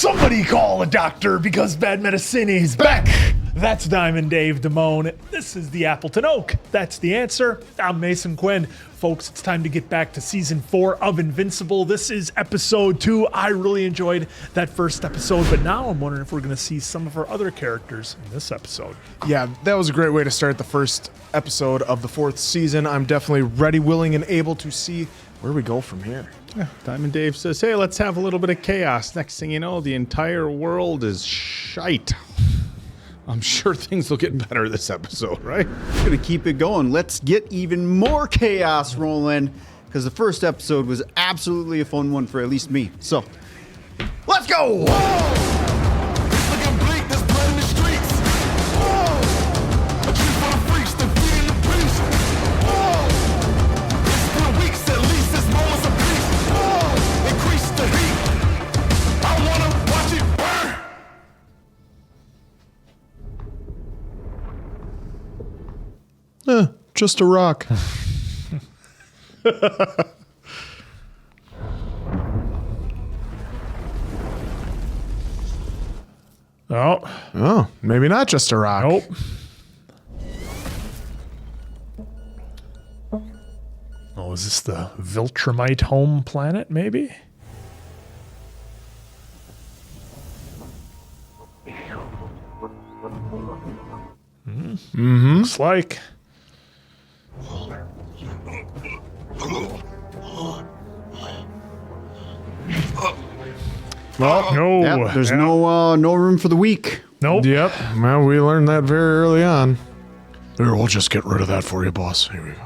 Somebody call a doctor because bad medicine is back. That's Diamond Dave Damone. This is the Appleton Oak. That's the answer. I'm Mason Quinn. Folks, it's time to get back to season 4 of Invincible. This is episode 2. I really enjoyed that first episode, but now I'm wondering if we're going to see some of our other characters in this episode. Yeah, that was a great way to start the first episode of the 4th season. I'm definitely ready, willing, and able to see where we go from here. Yeah, Diamond Dave says, hey, let's have a little bit of chaos. Next thing you know, the entire world is shite. I'm sure things will get better this episode, right? We're gonna keep it going. Let's get even more chaos rolling, because the first episode was absolutely a fun one for at least me. So, let's go! Just a rock. Oh, maybe not just a rock. Nope. Oh, is this the Viltrumite home planet, maybe? Mm-hmm. Looks like. Well, No. Yep, there's no room for the weak. Nope. Yep. Well, we learned that very early on. Here, we'll just get rid of that for you, boss. Here we go.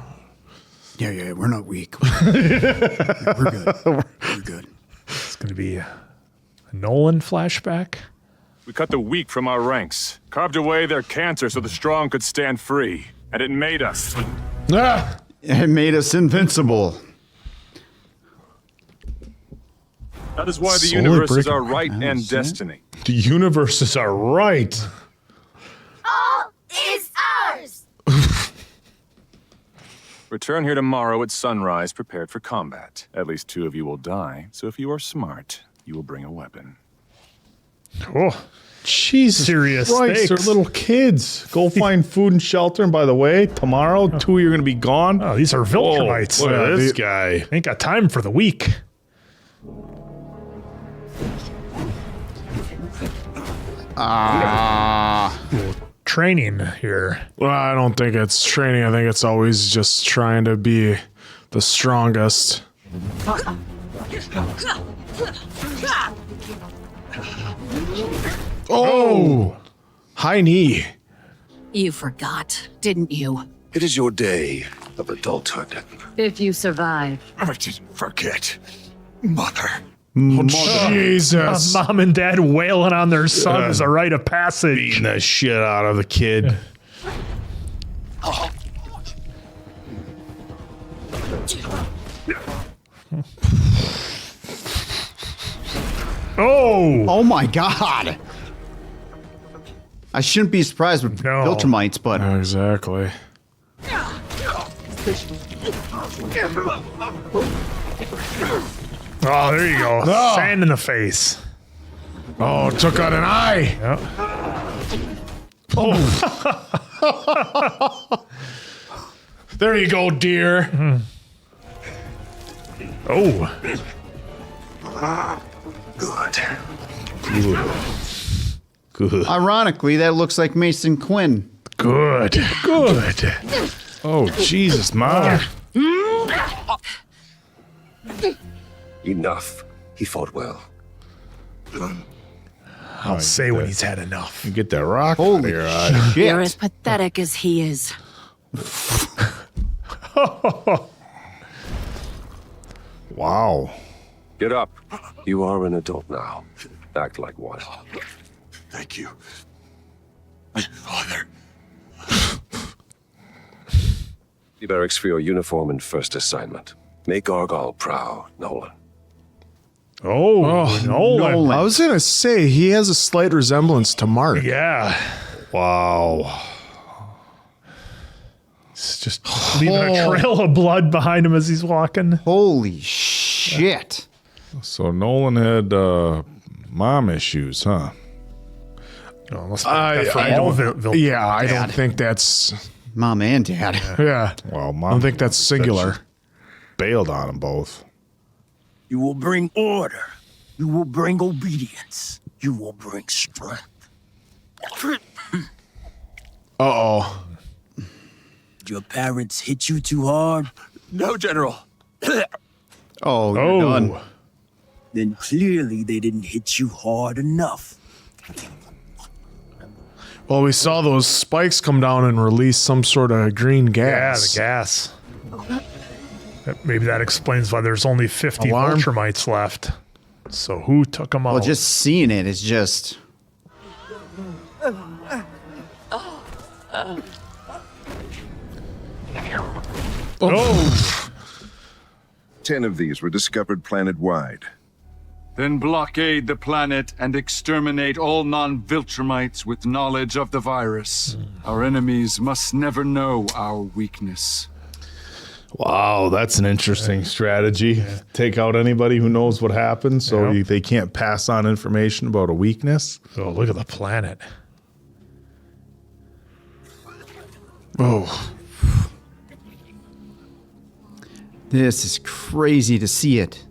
Yeah, we're not weak. We're good. We're good. It's going to be a Nolan flashback. We cut the weak from our ranks, carved away their cancer so the strong could stand free, and it made us. Ah! It made us invincible. That is why the Slowly universe is breaking- our right and destiny. The universes are right. All is ours! Return here tomorrow at sunrise, prepared for combat. At least 2 of you will die, so if you are smart, you will bring a weapon. Oh, Jesus serious Christ, stakes. they're little kids. Go find food and shelter. And by the way, tomorrow, 2 you're going to be gone. Oh, these are Viltrumites. Look at this guy. Ain't got time for the weak. Training here. Well, I don't think it's training. I think it's always just trying to be the strongest. Oh! High knee. You forgot, didn't you? It is your day of adulthood. If you survive. I didn't forget. Mother. Jesus. Mom and dad wailing on their son is a rite of passage. Beating the shit out of the kid. Oh! Oh my god! I shouldn't be surprised with No. Viltrumites, but Exactly. Oh, there you go. Oh. Sand in the face. Oh, took out an eye. Yep. There you go, dear. Oh. Good. ironically, that looks like Mason Quinn. Good. Good. Oh, Jesus, Mom. Enough. He fought well. I'll say when he's had enough. You get that rock out of Holy your eye. You're as shit. pathetic as he is. Wow. Get up. You are an adult now. Act like one. Thank you, my father. The barracks for your uniform and first assignment. Make Argyle proud, Nolan. Oh, Nolan. I was going to say, he has a slight resemblance to Mark. Yeah. Wow. It's just leaving a trail of blood behind him as he's walking. Holy shit. So Nolan had Mom issues, huh? Oh, let's that for all Viltrumites. Yeah, I don't think that's. Mom and Dad. Yeah. Well, I Mom don't think that's singular. bailed on them both. You will bring order. You will bring obedience. You will bring strength. Uh-oh. Did your parents hit you too hard? No, General. Oh, you're done. Then clearly they didn't hit you hard enough. Well, we saw those spikes come down and release some sort of green Yeah, gas. the gas. Maybe that explains why there's only 50 Alarm. Viltrumites left. So who took them out? Well, just seeing it is just. Oh! 10 of these were discovered planet-wide. Then blockade the planet and exterminate all non-Viltrumites with knowledge of the virus. Our enemies must never know our weakness. Wow, that's an interesting strategy. Take out anybody who knows what happened so Yep. they can't pass on information about a weakness. Oh, look at the planet. Oh. This is crazy to see it.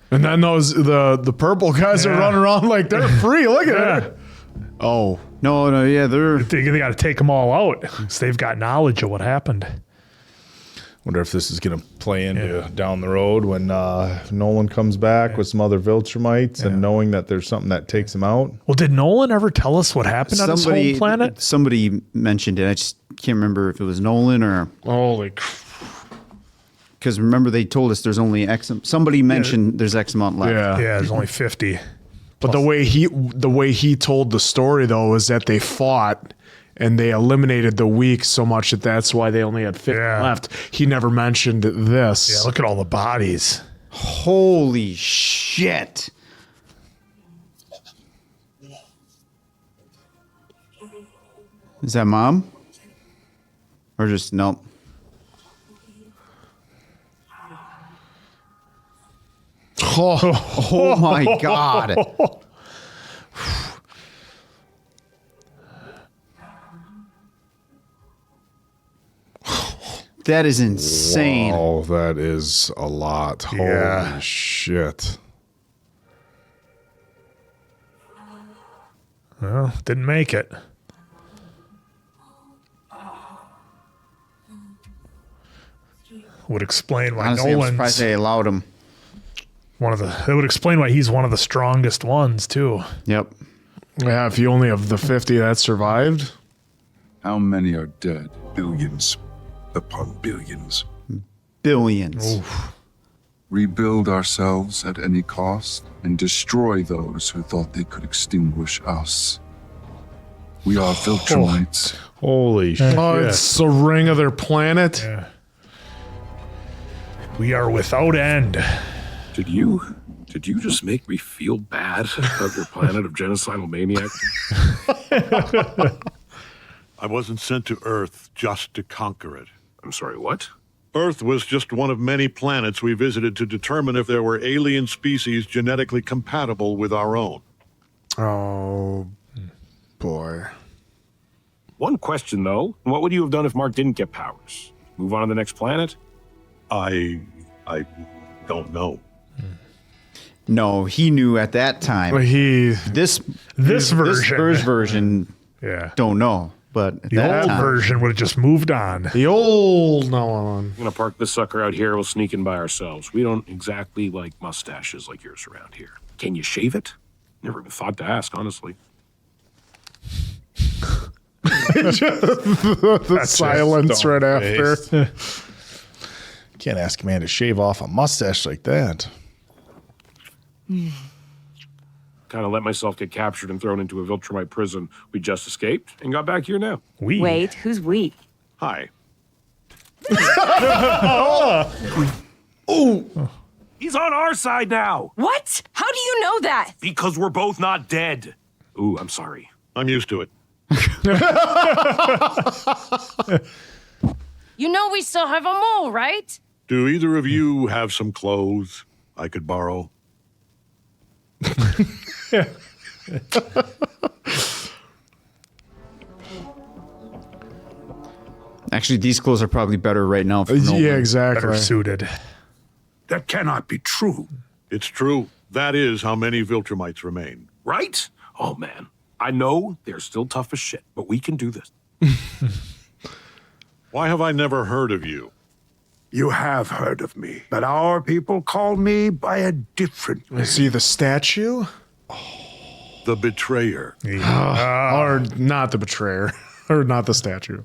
And then those the purple guys are running around like they're free. Look at it. Oh. No, yeah, they're. They got to take them all out because they've got knowledge of what happened. Wonder if this is going to play into down the road when Nolan comes back with some other Viltrumites and knowing that there's something that takes him out. Well, did Nolan ever tell us what happened on his home planet? Somebody mentioned it. I just can't remember if it was Nolan or. Holy Because remember, they told us there's only X. Somebody mentioned there's X amount left. Yeah. Yeah, there's only 50. But the way he told the story though is that they fought and they eliminated the weak so much that that's why they only had 50 left. He never mentioned this. Yeah, look at all the bodies. Holy shit. Is that Mom? Or just nope? Oh my God. That is insane. Oh, that is a lot. Yeah. Holy shit. Well, didn't make it. Would explain why Honestly, I'm Nolan's surprised they allowed him. It would explain why he's one of the strongest ones too. Yep. Yeah, if you only have the 50 that survived. How many are dead? Billions upon billions. Billions. Rebuild ourselves at any cost and destroy those who thought they could extinguish us. We are Viltrumites. Holy shit. Oh, it's the ring of their planet. Yeah. We are without end. Did you just make me feel bad about your planet of genocidal maniacs? I wasn't sent to Earth just to conquer it. I'm sorry, what? Earth was just one of many planets we visited to determine if there were alien species genetically compatible with our own. Oh, boy. One question, though. What would you have done if Mark didn't get powers? Move on to the next planet? I don't know. No, he knew at that time. This version, Yeah. don't know. But at The that old time, version would have just moved on. The old Nolan. I'm gonna park this sucker out here. We'll sneak in by ourselves. We don't exactly like mustaches like yours around here. Can you shave it? Never even thought to ask, honestly. The silence right after. Can't ask a man to shave off a mustache like that. Kind of let myself get captured and thrown into a Viltrumite prison. We just escaped and got back here now. Wait, who's we? Hi. He's on our side now. What? How do you know that? Because we're both not dead. Ooh, I'm sorry. I'm used to it. You know we still have a mole, right? Do either of you have some clothes I could borrow? Actually, these clothes are probably better right now. For Nolan. Yeah, exactly. Better suited. That cannot be true. It's true. That is how many Viltrumites remain. Right? Oh, man. I know they're still tough as shit, but we can do this. Why have I never heard of you? You have heard of me, but our people call me by a different name. See the statue? The Betrayer. Or not the betrayer. Or not the statue.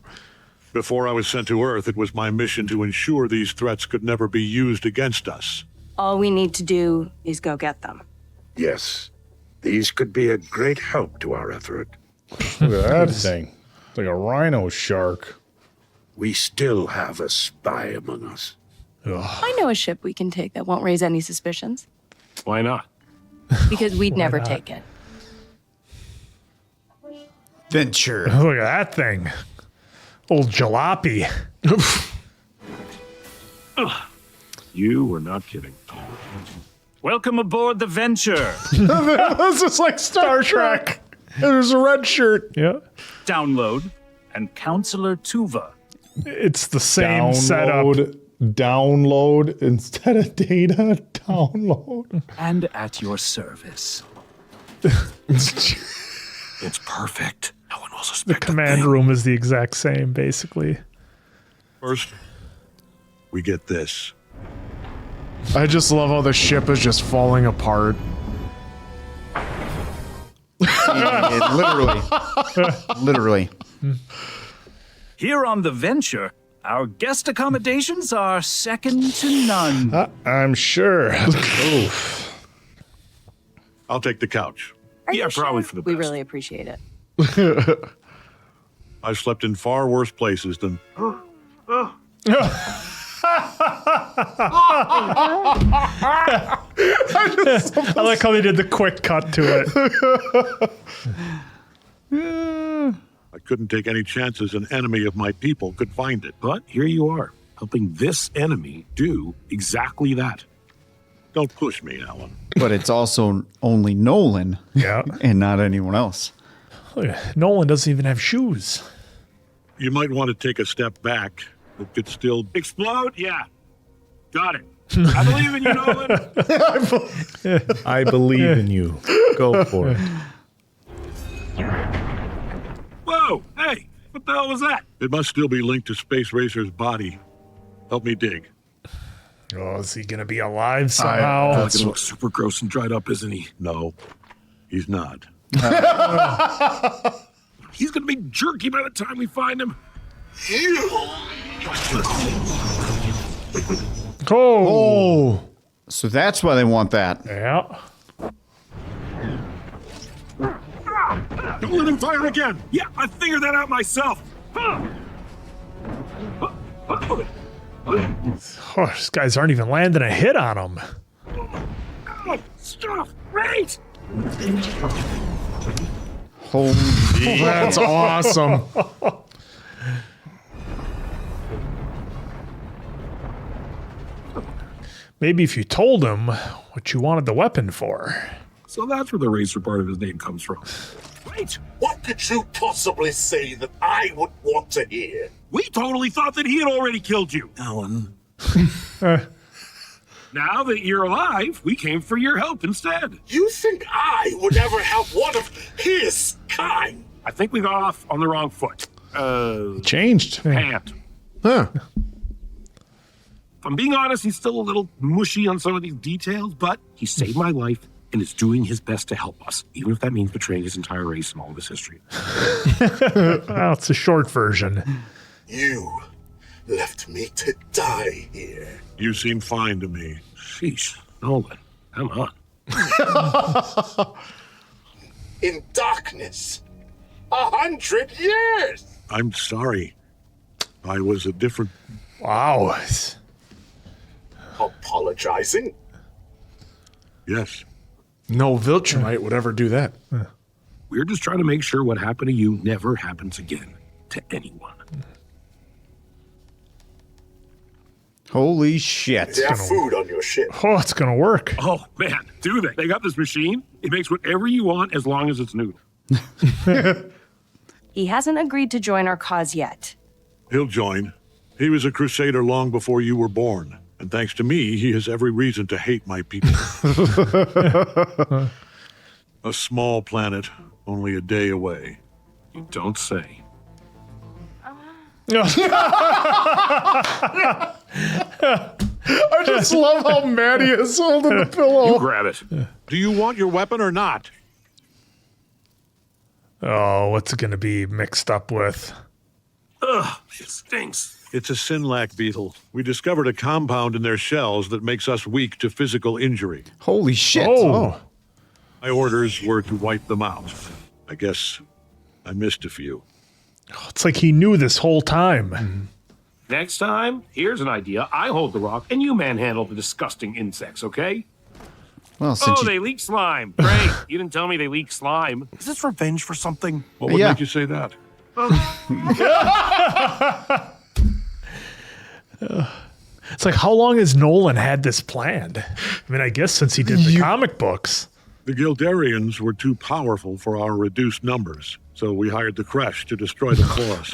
Before I was sent to Earth, it was my mission to ensure these threats could never be used against us. All we need to do is go get them. Yes, these could be a great help to our effort. Look at that thing. It's like a rhino shark. We still have a spy among us. I know a ship we can take that won't raise any suspicions. Why not? Because we'd never take it. Venture. Look at that thing. Old jalopy. You were not kidding. Welcome aboard the Venture. This is like Star Trek. There's a red shirt. Yeah. Download and Counselor Tuva. It's the same setup. Download instead of data. Download. And at your service. It's perfect. No one will The suspect command room is the exact same, basically. First, we get this. I just love how the ship is just falling apart. Literally. Literally. Here on the Venture, our guest accommodations are second to none. I'm sure. I'll take the couch. Are Yeah, you probably sure? for the We best. really appreciate it. I've slept in far worse places than... I like how they did the quick cut to it. I couldn't take any chances an enemy of my people could find it. But here you are, helping this enemy do exactly that. Don't push me, Alan. But it's also only Nolan Yeah. and not anyone else. Nolan doesn't even have shoes. You might want to take a step back. It could still... Explode? Yeah. Got it. I believe in you, Nolan. I believe in you. Go for it. Whoa, hey, what the hell was that? It must still be linked to Space Racer's body. Help me dig. Oh, is he going to be alive somehow? He's gonna look super gross and dried up, isn't he? No, he's not. He's gonna be jerky by the time we find him. Oh. So that's why they want that. Yeah. Don't let him fire again. Yeah, I figured that out myself. Oh, these guys aren't even landing a hit on him. Oh, stuff. Right. Holy That's awesome. Maybe if you told him what you wanted the weapon for. So that's where the racer part of his name comes from. Right. What could you possibly say that I would want to hear? We totally thought that he had already killed you, Alan. Now that you're alive, we came for your help instead. You think I would ever help one of his kind? I think we got off on the wrong foot. Changed. Pant. Huh. If I'm being honest, he's still a little mushy on some of these details, but he saved my life and is doing his best to help us, even if that means betraying his entire race and all of his history. Well, it's a short version. You left me to die here. You seem fine to me. Sheesh, Nolan, come on. In darkness. 100 years. I'm sorry. I was a different... Wow. Apologizing? Yes. No Viltrumite would ever do that. We're just trying to make sure what happened to you never happens again to anyone. Holy shit. They have food on your ship. Oh, it's gonna work. Oh, man, do they? They got this machine. It makes whatever you want as long as it's new. He hasn't agreed to join our cause yet. He'll join. He was a crusader long before you were born. And thanks to me, he has every reason to hate my people. A small planet, only a day away. You don't say. I just love how mad he is holding the pillow. You grab it. Do you want your weapon or not? Oh, what's it gonna be mixed up with? Ugh, it stinks. It's a Sinlac beetle. We discovered a compound in their shells that makes us weak to physical injury. Holy shit. Oh. My orders were to wipe them out. I guess I missed a few. It's like he knew this whole time. Next time, here's an idea. I hold the rock, and you manhandle the disgusting insects, okay? Well, since They leak slime. Great. You didn't tell me they leak slime. Is this revenge for something? What would Yeah. make you say that? It's like, how long has Nolan had this planned? I mean, I guess since he did the comic books. The Gildarians were too powerful for our reduced numbers, so we hired the Kresh to destroy them for us.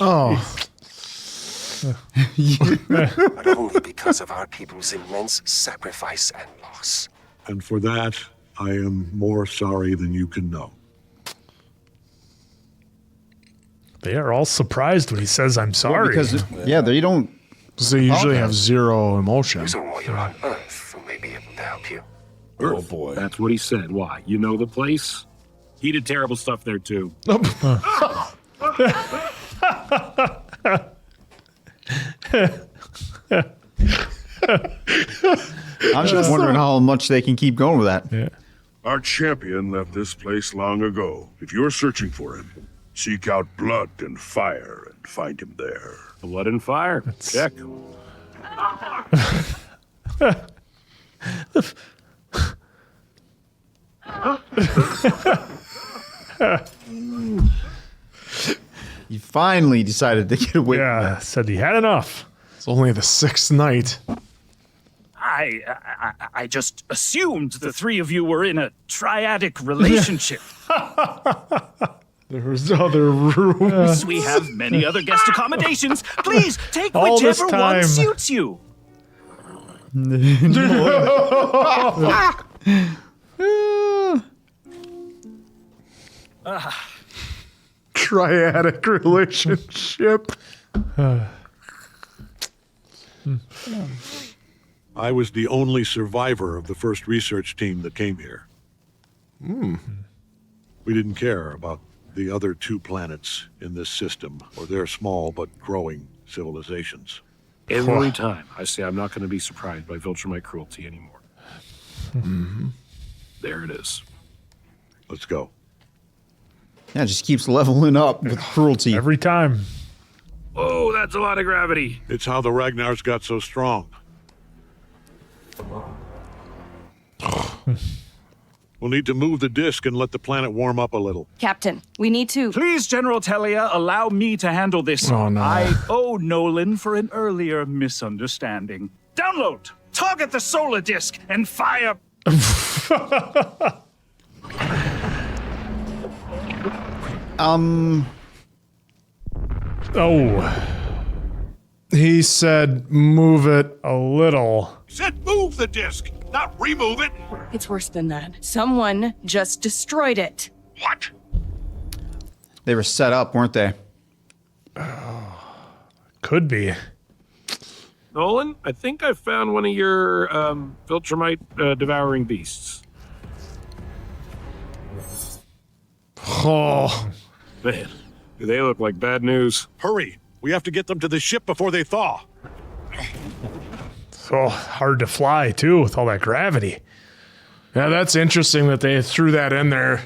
But only because of our people's immense sacrifice and loss. And for that, I am more sorry than you can know. They are all surprised when he says, I'm sorry. because, they don't. So they usually have zero emotion. There's a warrior on Earth who may be able to help you. Earth. Oh, boy. That's what he said. Why? You know the place? He did terrible stuff there, too. I'm just wondering how much they can keep going with that. Yeah. Our champion left this place long ago. If you're searching for him, seek out blood and fire and find him there. Blood and fire. Check. He finally decided to get away. Yeah, said he had enough. It's only the sixth night. I just assumed the three of you were in a triadic relationship. There's other rooms. We have many other guest accommodations. Please take All this whichever time. one suits you. Triadic relationship. I was the only survivor of the first research team that came here. We didn't care about the other two planets in this system, or their small but growing civilizations. Every time I say I'm not going to be surprised by Viltrumite cruelty anymore. There it is. Let's go. Yeah, it just keeps leveling up with cruelty. Every time. Oh, that's a lot of gravity. It's how the Ragnars got so strong. We'll need to move the disk and let the planet warm up a little. Captain, we need to. Please, General Telia, allow me to handle this. Oh, no. I owe Nolan for an earlier misunderstanding. Download, target the solar disk, and fire. Oh, He said, move it. a little. Said move the disk, not remove it. It's worse than that. Someone just destroyed it. What? They were set up, weren't they? Could be. Nolan, I think I found one of your Viltrumite devouring beasts. Oh, Man, do they look like bad news? Hurry. We have to get them to the ship before they thaw. so hard to fly, too, with all that gravity. Yeah, that's interesting that they threw that in there.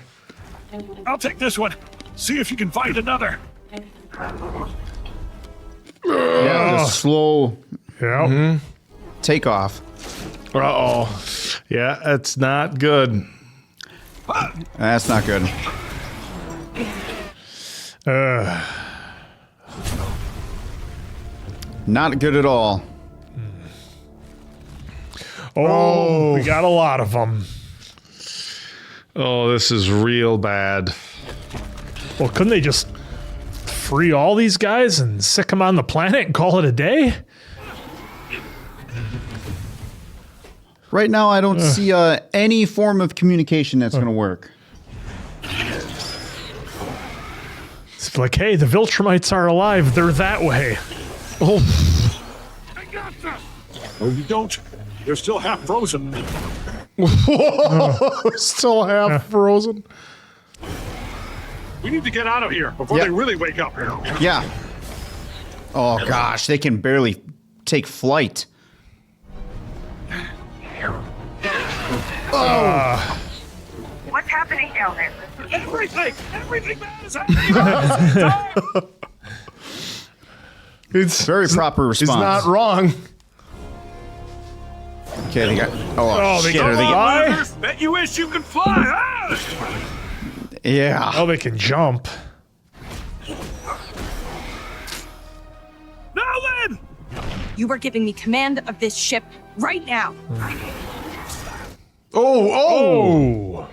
I'll take this one. See if you can find another. Yeah, just slow Yeah. takeoff. Uh-oh. Yeah, it's not good. That's not good. Not good at all. Oh, we got a lot of them. Oh, this is real bad. Well, couldn't they just free all these guys and sick them on the planet and call it a day? Right now, I don't see any form of communication that's going to work. It's like, hey, the Viltrumites are alive. They're that way. Oh. I got this. No, you don't. They're still half frozen. Still half frozen. We need to get out of here before they really wake up. Yeah. Oh, gosh. They can barely take flight. Oh. What's happening down there? Everything bad is happening. It's very proper response. He's not wrong. Okay, they got. They shit. go Are they fly? Bet you wish you could fly. Ah! Yeah. Oh, they can jump. Now then! You are giving me command of this ship right now. Oh.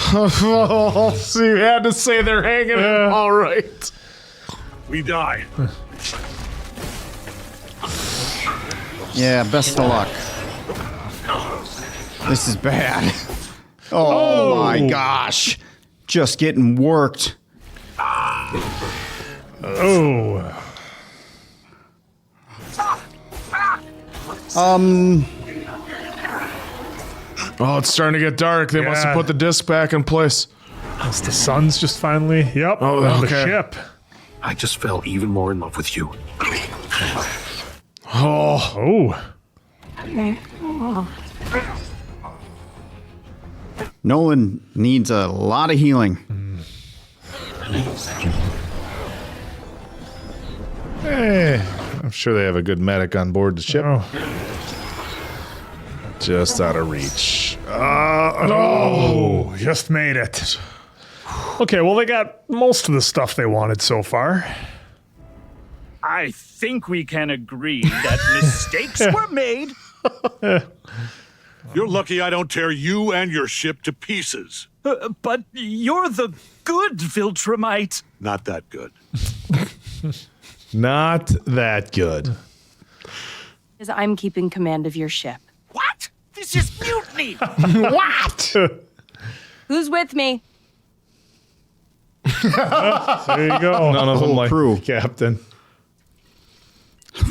So you had to say they're hanging. All right. We die. Yeah, best of luck. This is bad. Oh my gosh. Just getting worked. Oh. Oh, it's starting to get dark. They must have put the disc back in place. As the sun's just finally, on the ship. I just fell even more in love with you. Oh. Nolan needs a lot of healing. I'm sure they have a good medic on board the ship. Just out of reach. Just made it. Okay, well, they got most of the stuff they wanted so far. I think we can agree that mistakes were made. You're lucky I don't tear you and your ship to pieces. But you're the good Viltrumite. Not that good. Not that good. Because I'm keeping command of your ship. What? This is mutiny. What? Who's with me? There you go. None of them like crew. Captain.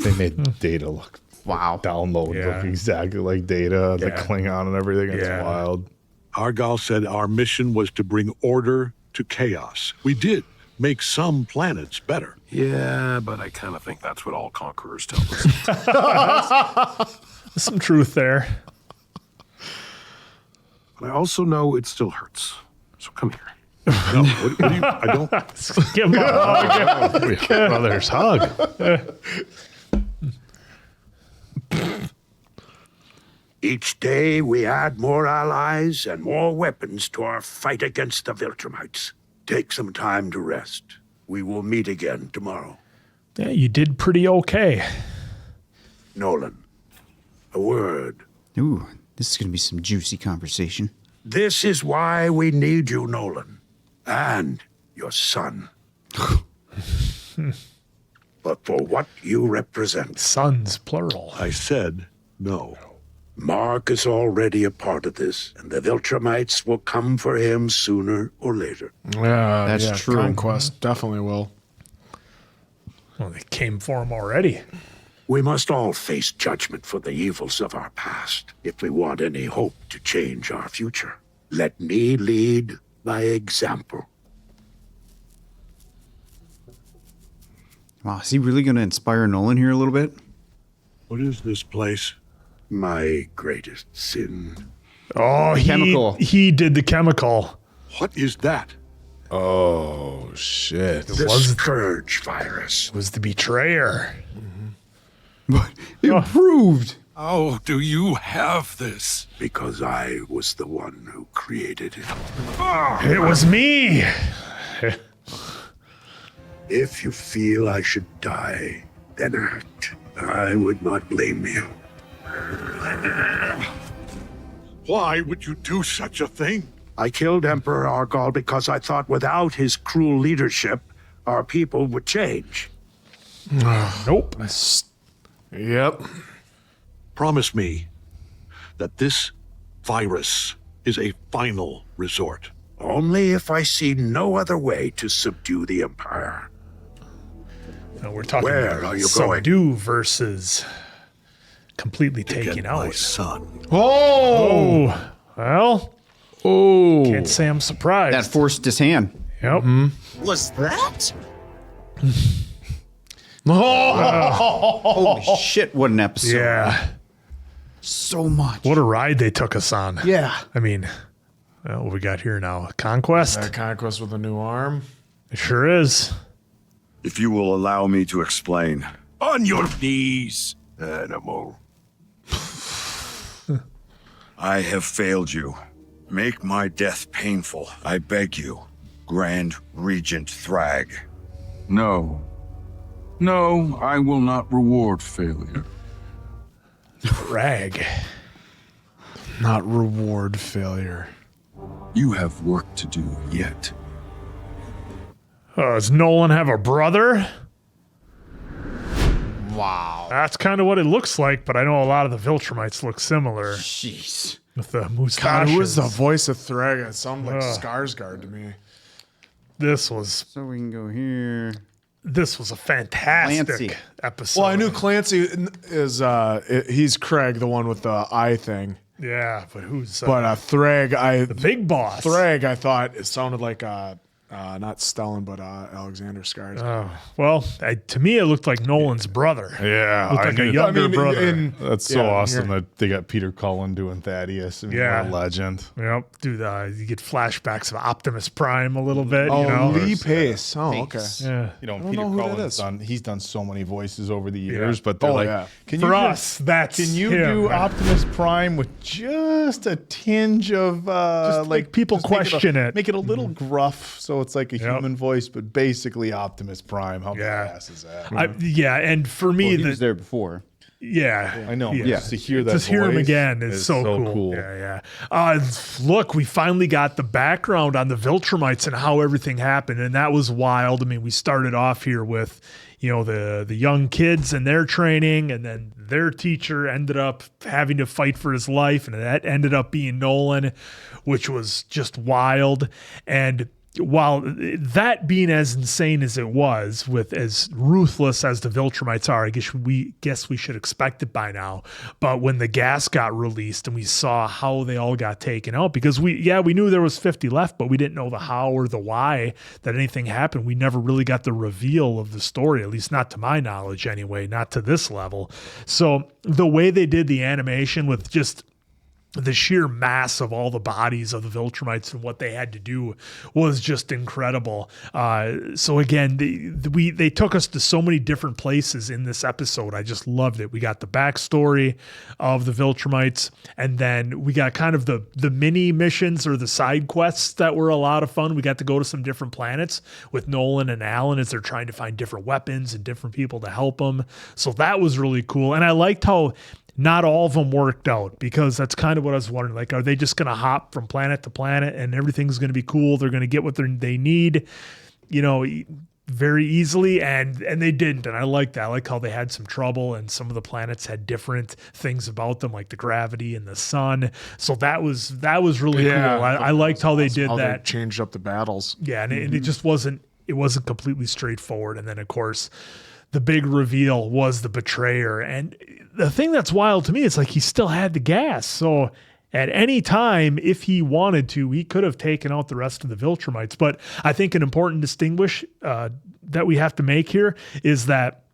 They made Data look download look exactly like Data, the Klingon and everything. It's wild. Argyle said our mission was to bring order to chaos. We did make some planets better. Yeah, but I kind of think that's what all conquerors tell us. There's some truth there. But I also know it still hurts. So come here. No, what do you, I don't. Give him a hug. Brother's hug. Each day we add more allies and more weapons to our fight against the Viltrumites. Take some time to rest. We will meet again tomorrow. Yeah, you did pretty okay. Nolan, a word. Ooh, this is going to be some juicy conversation. This is why we need you, Nolan. And your son. But for what you represent. Sons, plural. I said no. Mark is already a part of this, and the Viltrumites will come for him sooner or later. Yeah, That's true. Conquest definitely will. Well, they came for him already. We must all face judgment for the evils of our past if we want any hope to change our future. Let me lead by example. Wow, is he really going to inspire Nolan here a little bit? What is this place? My greatest sin. Oh, chemical. He did the chemical. What is that? Oh, shit. The Scourge virus. It was the betrayer. But improved. How do you have this? Because I was the one who created it. It was me. If you feel I should die, then act. I would not blame you. Why would you do such a thing? I killed Emperor Argal because I thought without his cruel leadership, our people would change. Nope. Yep. Promise me that this virus is a final resort. Only if I see no other way to subdue the Empire. Now we're talking Where about are you going? subdue versus completely taking out. My son. Oh, well, Oh. can't say I'm surprised. That forced his hand. Yep. Was that? Holy shit, what an episode. Yeah. So much. What a ride they took us on. Yeah. I mean, well, what we got here now? Conquest? That conquest with a new arm. It sure is. If you will allow me to explain. On your knees, animal. I have failed you. Make my death painful, I beg you, Grand Regent Thrag. No. No, I will not reward failure. Rag. Not reward failure. You have work to do yet. Does Nolan have a brother? Wow. That's kind of what it looks like, but I know a lot of the Viltrumites look similar. Jeez. With the God, mustaches. who is the voice of Thrag? It sounded like Skarsgård to me. This was So we can go here. this was a fantastic Clancy. episode. Well, I knew Clancy is he's Craig, the one with the eye thing. Yeah, but who's But Thrag, the big boss? Thrag, I thought it sounded like not Stellan, but Alexander Skarsgård. Oh, well, to me, it looked like Nolan's brother. Yeah, Looked like a younger brother. That's so awesome that they got Peter Cullen doing Thaddeus. I mean, Yeah. what a legend. Yep, dude, you get flashbacks of Optimus Prime a little bit. Oh, you know? Lee Pace. Oh, okay. Yeah. You know, I don't Peter know who that Cullen's is. he's done so many voices over the years, but they're Oh, like, yeah. can For you us, that's can you him, do right? Optimus Prime with just a tinge of Just like people just make question it. Make it a little gruff, so it's like a Yep. human voice, but basically Optimus Prime. How Yeah. badass is that? Yeah, and for me, Well, he was there before. yeah, I know, but yeah. just to hear that Just hear him voice again is so cool. Yeah. Look, we finally got the background on the Viltrumites and how everything happened, and that was wild. I mean, we started off here with, the young kids and their training, and then their teacher ended up having to fight for his life, and that ended up being Nolan, which was just wild. And while that being as insane as it was, with as ruthless as the Viltrumites are, I guess we should expect it by now. But when the gas got released and we saw how they all got taken out, because we knew there was 50 left, but we didn't know the how or the why that anything happened. We never really got the reveal of the story, at least not to my knowledge anyway, not to this level. So the way they did the animation with just the sheer mass of all the bodies of the Viltrumites and what they had to do was just incredible. So again, they took us to so many different places in this episode. I just loved it. We got the backstory of the Viltrumites, and then we got kind of the mini missions or the side quests that were a lot of fun. We got to go to some different planets with Nolan and Alan as they're trying to find different weapons and different people to help them. So that was really cool. And I liked how not all of them worked out, because that's kind of what I was wondering. Like, are they just going to hop from planet to planet and everything's going to be cool? They're going to get what they need, very easily. And they didn't. And I like that. I like how they had some trouble, and some of the planets had different things about them, like the gravity and the sun. So that was really cool. I liked how they did that. They changed up the battles. Yeah. And it just wasn't completely straightforward. And then of course, the big reveal was the betrayer. And the thing that's wild to me is like he still had the gas. So at any time, if he wanted to, he could have taken out the rest of the Viltrumites. But I think an important distinguish that we have to make here is that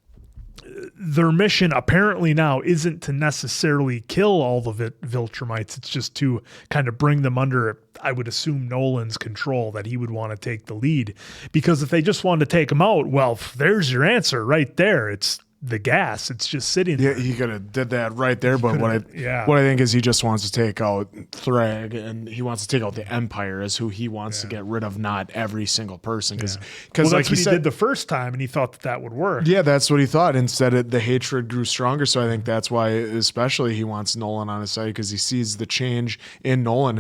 their mission apparently now isn't to necessarily kill all the Viltrumites. It's just to kind of bring them under, I would assume, Nolan's control, that he would want to take the lead. Because if they just wanted to take them out, well, there's your answer right there. It's the gas. It's just sitting there. Yeah, he could have did that right there. But what I think is he just wants to take out Thrag, and he wants to take out the Empire as who he wants to get rid of, not every single person. Because that's what he did the first time, and he thought that would work. Yeah, that's what he thought. Instead, the hatred grew stronger. So I think that's why, especially, he wants Nolan on his side, because he sees the change in Nolan,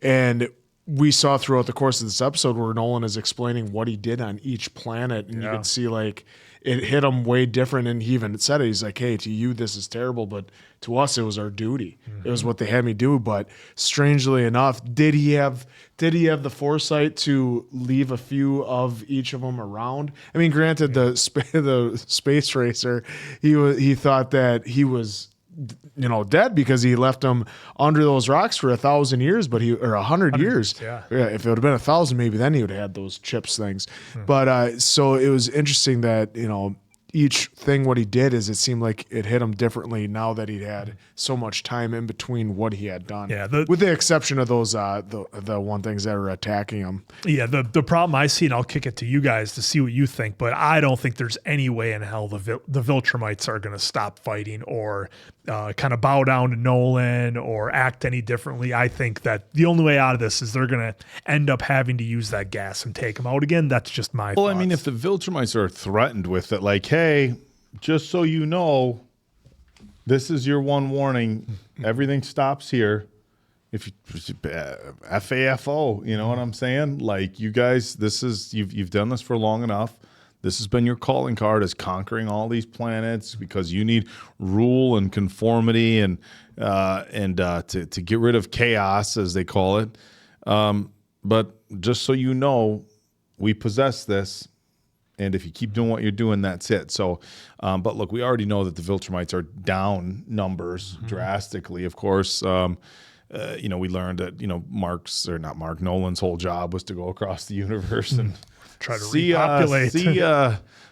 and we saw throughout the course of this episode where Nolan is explaining what he did on each planet, and you can see like it hit him way different. And he even said it. He's like, "Hey, to you this is terrible, but to us it was our duty. It was what they had me do." But strangely enough, did he have the foresight to leave a few of each of them around? I mean, granted, the space racer, he thought that he was dead because he left them under those rocks for 1,000 years, or 100 years. Yeah. If it would have been 1,000, maybe then he would have had those chips things. But so it was interesting that each thing what he did is it seemed like it hit him differently now that he'd had so much time in between what he had done. Yeah, with the exception of those the one things that are attacking him. Yeah, the problem I see, and I'll kick it to you guys to see what you think, but I don't think there's any way in hell the Viltrumites are going to stop fighting or kind of bow down to Nolan or act any differently. I think that the only way out of this is they're going to end up having to use that gas and take them out again. That's just my thoughts. I mean, if the Viltrumites are threatened with it, like, hey, just so you know, this is your one warning. Everything stops here. If you FAFO, you know what I'm saying? Like, you guys, you've done this for long enough. This has been your calling card, is conquering all these planets because you need rule and conformity and to get rid of chaos, as they call it. But just so you know, we possess this, and if you keep doing what you're doing, that's it. So, but look, we already know that the Viltrumites are down numbers drastically. Of course, we learned that Nolan's whole job was to go across the universe and try to repopulate.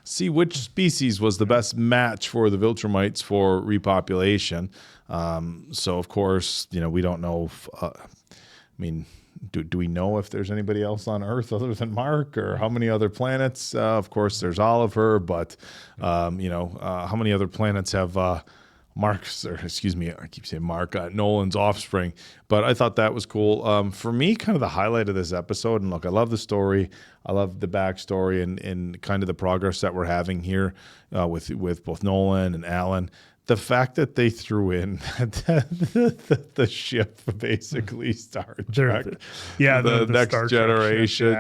See which species was the best match for the Viltrumites for repopulation. So of course, we don't know. Do we know if there's anybody else on Earth other than Mark, or how many other planets? Of course, there's Oliver, but how many other planets have Nolan's offspring? But I thought that was cool. For me, kind of the highlight of this episode, and look, I love the story, I love the backstory, and kind of the progress that we're having here with both Nolan and Alan. The fact that they threw in the ship, basically Star Trek, the next Star generation,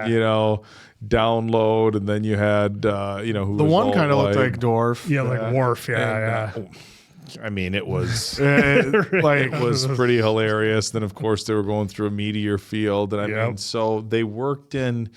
download, and then you had who the one kind of looked like Dorf, like Worf, I mean, it was it was pretty hilarious. Then, of course, they were going through a meteor field, and I mean, so they worked in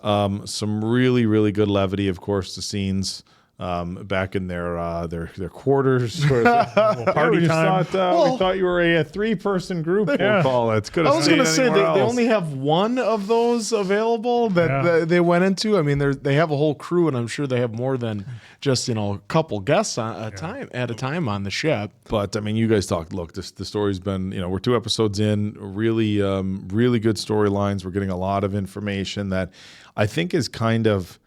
some really, really good levity. Of course, the scenes back in their quarters, or party time. We thought you were a 3-person group. We'll call it. I was going to say they only have one of those available that they went into. I mean, they have a whole crew, and I'm sure they have more than just a couple guests at a time on the ship. But I mean, you guys talked. Look, the story's been we're 2 episodes in. Really, really good storylines. We're getting a lot of information that I think is kind of.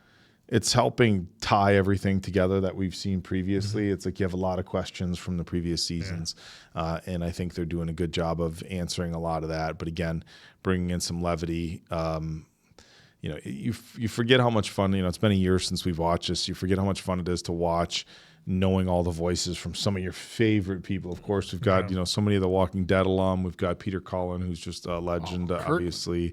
It's helping tie everything together that we've seen previously. It's like you have a lot of questions from the previous seasons, and I think they're doing a good job of answering a lot of that. But again, bringing in some levity. You forget how much fun. It's been a year since we've watched this. You forget how much fun it is to watch, knowing all the voices from some of your favorite people. Of course, we've got so many of the Walking Dead alum. We've got Peter Cullen, who's just a legend. Obviously,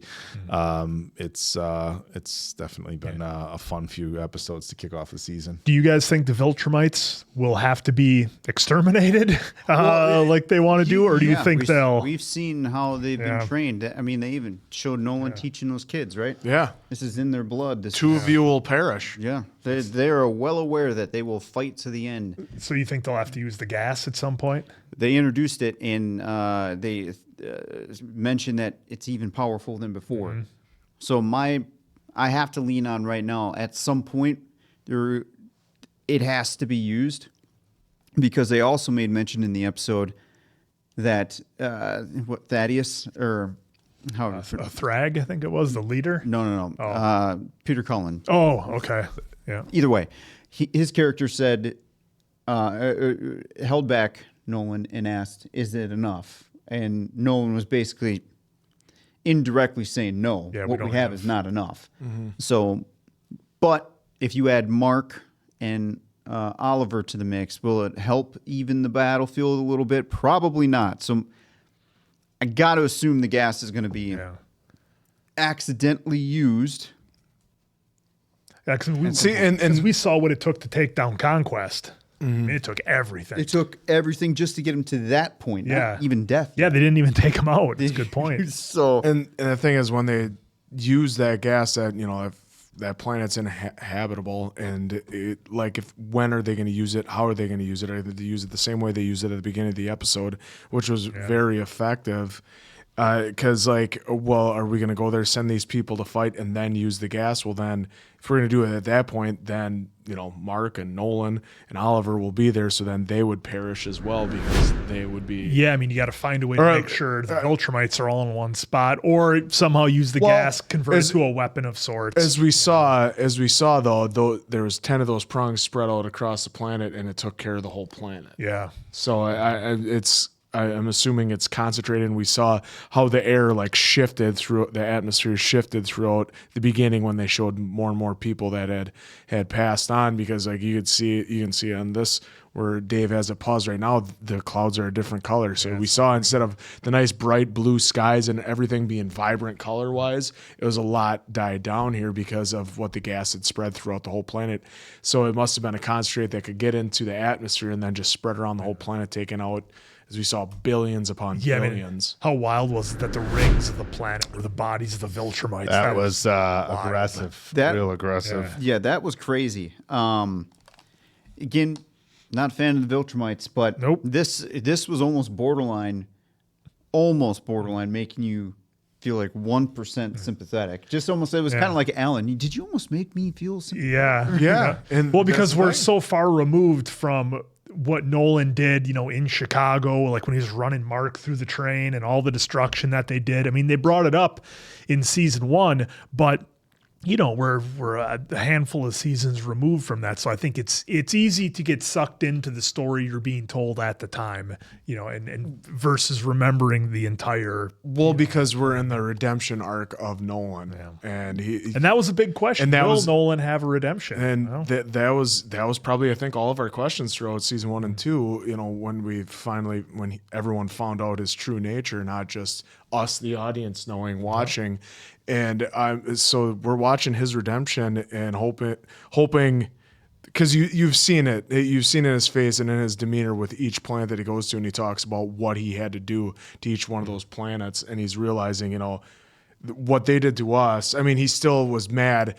it's definitely been a fun few episodes to kick off the season. Do you guys think the Viltrumites will have to be exterminated like they want to do, or do you think We've seen how they've been trained. I mean, they even showed Nolan teaching those kids, right? Yeah, this is in their blood. Two of you will perish. Yeah, they are well aware that they will fight to the end. So you think they'll have to use the gas at some point? They introduced it, and they mentioned that it's even powerful than before. So I have to lean on right now. At some point, it has to be used, because they also made mention in the episode that Thaddeus or how Thrag, I think it was the leader. No. Peter Cullen. Oh, okay. Yeah. Either way, his character said held back Nolan and asked, "Is it enough?" And Nolan was basically indirectly saying, "No, what we have is not enough." Mm-hmm. So, but if you add Mark and Oliver to the mix, will it help even the battlefield a little bit? Probably not. So, I got to assume the gas is going to be accidentally used. Yeah, because we saw what it took to take down Conquest. I mean, it took everything. It took everything just to get him to that point. Not even death. Yeah, they didn't even take him out. That's a good point. So, and the thing is, when they use that gas, that if that planet's inhabitable, and when are they going to use it? How are they going to use it? Are they use it the same way they used it at the beginning of the episode, which was very effective? Because are we going to go there, send these people to fight, and then use the gas? Well, then if we're going to do it at that point, then Mark and Nolan and Oliver will be there, so then they would perish as well because they would be. Yeah, I mean, you got to find a way to make sure the Viltrumites are all in one spot, or somehow use the gas, convert it to a weapon of sorts. As we saw though, there was 10 of those prongs spread out across the planet, and it took care of the whole planet. Yeah. So I'm assuming it's concentrated, and we saw how the air shifted through the atmosphere, shifted throughout the beginning when they showed more and more people that had passed on, because you can see on this where Dave has it paused right now, the clouds are a different color. So we saw, instead of the nice bright blue skies and everything being vibrant color wise, it was a lot died down here because of what the gas had spread throughout the whole planet. So it must have been a concentrate that could get into the atmosphere and then just spread around the whole planet, taking out, as we saw, billions upon billions. I mean, how wild was it that the rings of the planet were the bodies of the Viltrumites? That was aggressive. Real aggressive. Yeah, that was crazy. Again, not a fan of the Viltrumites, but this was almost borderline making you feel 1% sympathetic. Just almost, it was kind of like Alan. Did you almost make me feel sympathetic? Yeah. And because we're so far removed from what Nolan did, in Chicago, when he was running Mark through the train and all the destruction that they did. I mean, they brought it up in season 1, but we're a handful of seasons removed from that. So I think it's easy to get sucked into the story you're being told at the time, and versus remembering the entire. Well, because we're in the redemption arc of Nolan, and that was a big question. And will Nolan have a redemption? And that was probably, I think, all of our questions throughout season 1 and 2. When everyone found out his true nature, not just us, the audience, watching. And so we're watching his redemption and hoping, because you've seen it in his face and in his demeanor with each planet that he goes to, and he talks about what he had to do to each one of those planets, and he's realizing, what they did to us. I mean, he still was mad,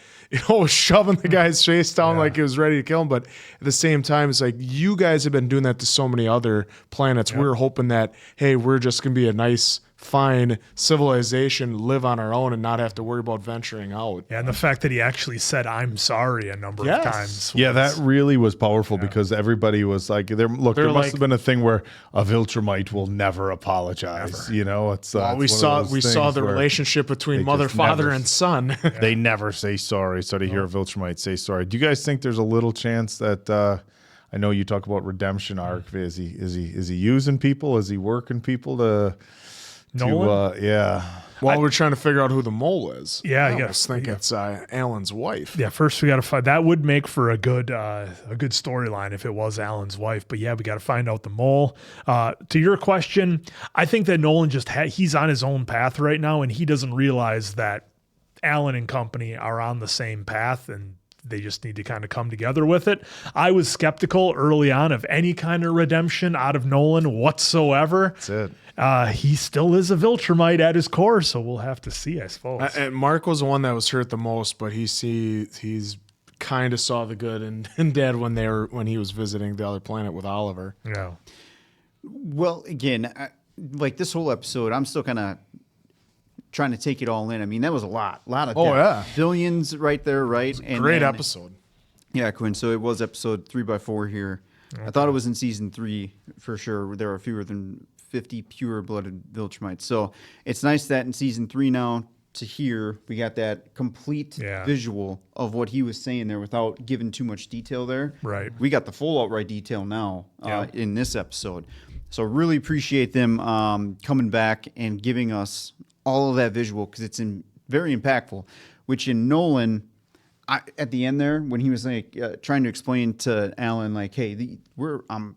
shoving the guy's face down like he was ready to kill him. But at the same time, it's you guys have been doing that to so many other planets. We're hoping that, hey, we're just going to be a nice, fine civilization, live on our own and not have to worry about venturing out. Yeah, and the fact that he actually said, "I'm sorry," a number of times. Yeah, that really was powerful because everybody was there must have been a thing where a Viltrumite will never apologize. Never. It's we saw the relationship between mother, father, and son. They never say sorry. So to hear a Viltrumite say sorry, do you guys think there's a little chance that? I know you talk about redemption arc. Is he using people? Is he working people to? Nolan? Well, we're trying to figure out who the mole is. Yeah, I almost think it's Alan's wife. Yeah, first we got to find. That would make for a good storyline if it was Alan's wife. But yeah, we got to find out the mole. To your question, I think that Nolan he's on his own path right now, and he doesn't realize that Alan and company are on the same path, and they just need to kind of come together with it. I was skeptical early on of any kind of redemption out of Nolan whatsoever. That's it. He still is a Viltrumite at his core, so we'll have to see, I suppose. And Mark was the one that was hurt the most, but he's kind of saw the good in Dad when he was visiting the other planet with Oliver. Yeah. Well, again, this whole episode, I'm still kind of trying to take it all in. I mean, that was a lot of depth. Billions right there, right? Great episode. Yeah, Quinn. So it was episode 3x4 here. Okay. I thought it was in season 3 for sure. There are fewer than 50 pure-blooded Viltrumites. So it's nice that in season 3 now, to here. We got that complete visual of what he was saying there without giving too much detail there. Right. We got the full outright detail now in this episode. So really appreciate them coming back and giving us all of that visual because it's very impactful. Which in Nolan, at the end there when he was like trying to explain to Alan like, hey, I'm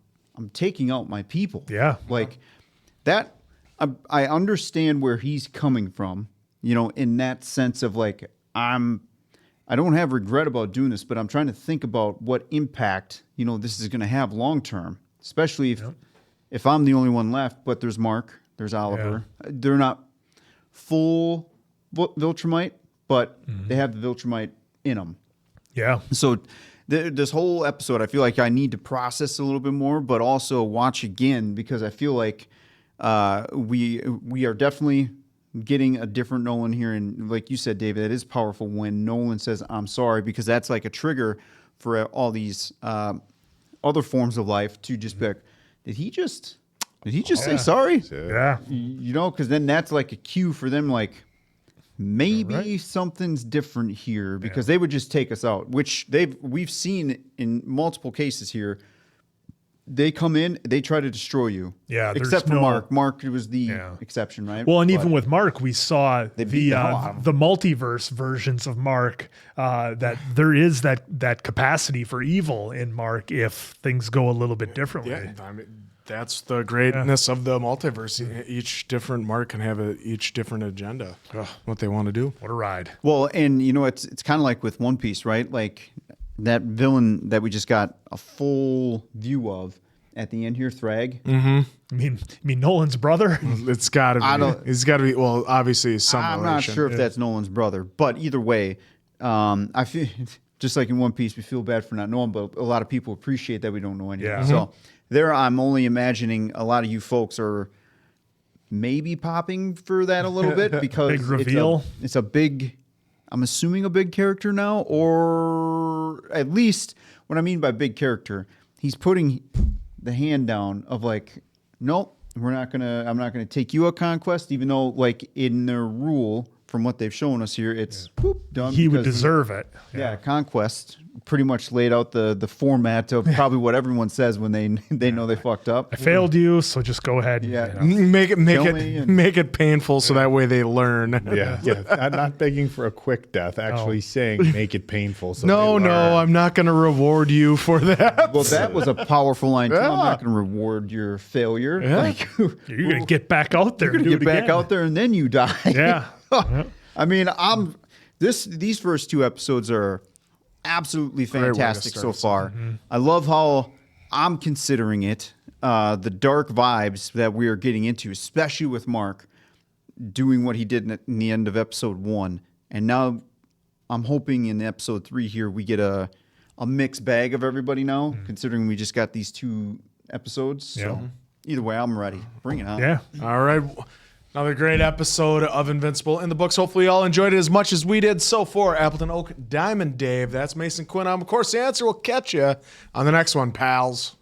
taking out my people. Yeah. Like that. I understand where he's coming from, in that sense of like, I don't have regret about doing this, but I'm trying to think about what impact, this is going to have long term, especially if I'm the only one left, but there's Mark, there's Oliver. Yeah. They're not full Viltrumite, but they have the Viltrumite in them. Yeah. So this whole episode, I feel like I need to process a little bit more, but also watch again because I feel like we are definitely getting a different Nolan here. And like you said, David, it is powerful when Nolan says, I'm sorry, because that's like a trigger for all these other forms of life to just be like, did he just say sorry? Yeah. Because then that's like a cue for them, like, maybe something's different here because they would just take us out, which we've seen in multiple cases here. They come in, they try to destroy you. Yeah, except for Mark. Mark was the exception, right? Well, and even with Mark, we saw the multiverse versions of Mark. That there is that capacity for evil in Mark if things go a little bit differently. Yeah, I mean, that's the greatness of the multiverse. Each different Mark can have each different agenda. What they want to do. What a ride! Well, and it's kind of like with One Piece, right? Like. That villain that we just got a full view of at the end here, Thrag. Mm-hmm. You mean Nolan's brother? It's got to be. It's got to be. Well, obviously, some I'm relation. not sure if that's Nolan's brother, but either way, I feel just like in One Piece, we feel bad for not knowing, but a lot of people appreciate that we don't know anything. Yeah. So there, I'm only imagining a lot of you folks are maybe popping for that a little bit because big reveal. It's a big. I'm assuming a big character now, or at least what I mean by big character, he's putting the hand down of like, nope, I'm not gonna take you a conquest, even though like in their rule from what they've shown us here, it's done. He would deserve it. Yeah, conquest pretty much laid out the format of probably what everyone says when they know they fucked up. I failed you, so just go ahead. And, make it painful, so that way they learn. Not begging for a quick death, actually saying make it painful. So no, I'm not going to reward you for that. Well, that was a powerful line too. I'm not going to reward your failure. Yeah. Like, you're going to get back out there. You're going to get back out there, and then you die. Yeah. I mean, these first two episodes are absolutely fantastic so far. Mm-hmm. I love how I'm considering it, the dark vibes that we are getting into, especially with Mark doing what he did in the end of episode 1. And now I'm hoping in episode 3 here we get a mixed bag of everybody now, considering we just got these 2 episodes. So either way, I'm ready. Bring it on. Yeah. All right. Another great episode of Invincible in the books. Hopefully you all enjoyed it as much as we did. So for Appleton Oak, Diamond Dave, that's Mason Quinn. I'm, of course, the answer. We'll catch you on the next one, pals.